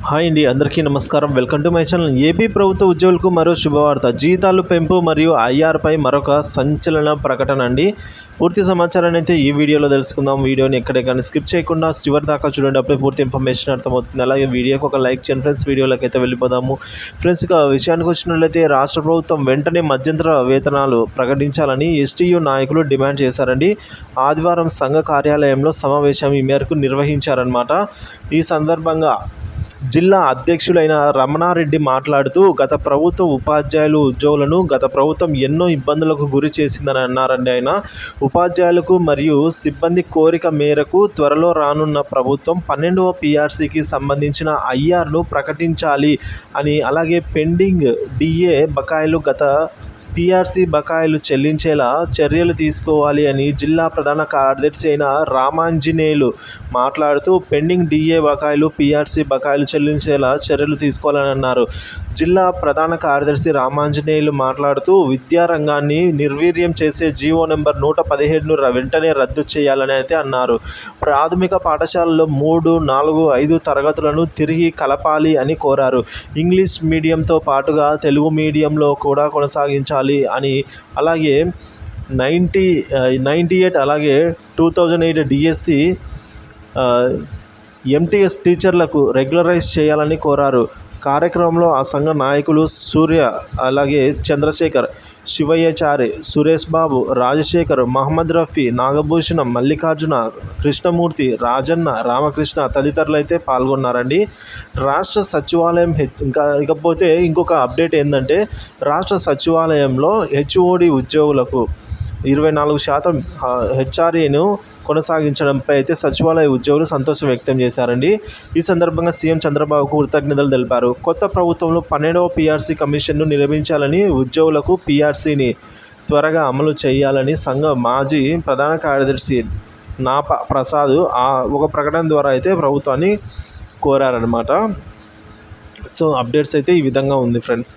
Hi అండి, అందరికీ నమస్కారం. Welcome to my channel. AP ప్రభుత్వ ఉద్యోగులకు మరో శుభవార్త. జీతాలు పెంపు మరియు ఐఆర్పై మరొక సంచలన ప్రకటన అండి. పూర్తి సమాచారాన్ని అయితే ఈ వీడియోలో తెలుసుకుందాం. వీడియోని ఎక్కడెక్కడ స్కిప్ చేయకుండా చివరి దాకా చూడండి, అప్పుడే పూర్తి ఇన్ఫర్మేషన్ అర్థమవుతుంది. అలాగే వీడియోకి ఒక లైక్ చేయండి ఫ్రెండ్స్. వీడియోలోకి అయితే వెళ్ళిపోదాము ఫ్రెండ్స్. ఇక విషయానికి వచ్చినట్లయితే రాష్ట్ర ప్రభుత్వం వెంటనే మధ్యంతర వేతనాలు ప్రకటించాలని ఎస్టీయూ నాయకులు డిమాండ్ చేశారండి. ఆదివారం సంఘ కార్యాలయంలో సమావేశం ఈ మేరకు నిర్వహించారన్నమాట. ఈ సందర్భంగా జిల్లా అధ్యక్షులైన రమణారెడ్డి మాట్లాడుతూ, గత ప్రభుత్వ ఉద్యోగులను గత ప్రభుత్వం ఎన్నో ఇబ్బందులకు గురి చేసిందని అన్నారండి. ఆయన ఉపాధ్యాయులకు మరియు సిబ్బంది కోరిక మేరకు త్వరలో రానున్న ప్రభుత్వం 12వ PRCకి సంబంధించిన ఐఆర్ను ప్రకటించాలి అని, అలాగే పెండింగ్ డిఏ బకాయిలు గత PRC బకాయిలు చెల్లించేలా చర్యలు తీసుకోవాలి అని జిల్లా ప్రధాన కార్యదర్శి అయిన రామాంజనేయులు మాట్లాడుతూ, పెండింగ్ DA బకాయిలు PRC బకాయిలు చెల్లించేలా చర్యలు తీసుకోవాలని అన్నారు. జిల్లా ప్రధాన కార్యదర్శి రామాంజనేయులు మాట్లాడుతూ, విద్యారంగాన్ని నిర్వీర్యం చేసే జీవో నెంబర్ 117ను వెంటనే రద్దు చేయాలని అయితే అన్నారు. ప్రాథమిక పాఠశాలలో 3, 4, 5 తరగతులను తిరిగి కలపాలి అని కోరారు. ఇంగ్లీష్ మీడియంతో పాటుగా తెలుగు మీడియంలో కూడా కొనసాగించాలి అని, అలాగే 98 అలాగే 2008 DSC MTS టీచర్లకు రెగ్యులరైజ్ చేయాలని కోరారు. కార్యక్రమంలో ఆ సంఘ నాయకులు సూర్య, అలాగే చంద్రశేఖర్, శివయ్యచారి, సురేష్ బాబు, రాజశేఖర్, మహమ్మద్ రఫీ, నాగభూషణం, మల్లికార్జున, కృష్ణమూర్తి, రాజన్న, రామకృష్ణ తదితరులు అయితే పాల్గొన్నారండి. రాష్ట్ర సచివాలయం ఇకపోతే ఇంకొక అప్డేట్ ఏంటంటే, రాష్ట్ర సచివాలయంలో HOD ఉద్యోగులకు 24% HRAను కొనసాగించడంపై అయితే సచివాలయ ఉద్యోగులు సంతోషం వ్యక్తం చేశారండి. ఈ సందర్భంగా సీఎం చంద్రబాబుకు కృతజ్ఞతలు తెలిపారు. కొత్త ప్రభుత్వంలో 12వ PRC కమిషన్ను నిర్మించాలని, ఉద్యోగులకు PRCని త్వరగా అమలు చేయాలని సంఘ మాజీ ప్రధాన కార్యదర్శి నాప ప్రసాద్ ఒక ప్రకటన ద్వారా అయితే ప్రభుత్వాన్ని కోరారనమాట. సో అప్డేట్స్ అయితే ఈ విధంగా ఉంది ఫ్రెండ్స్.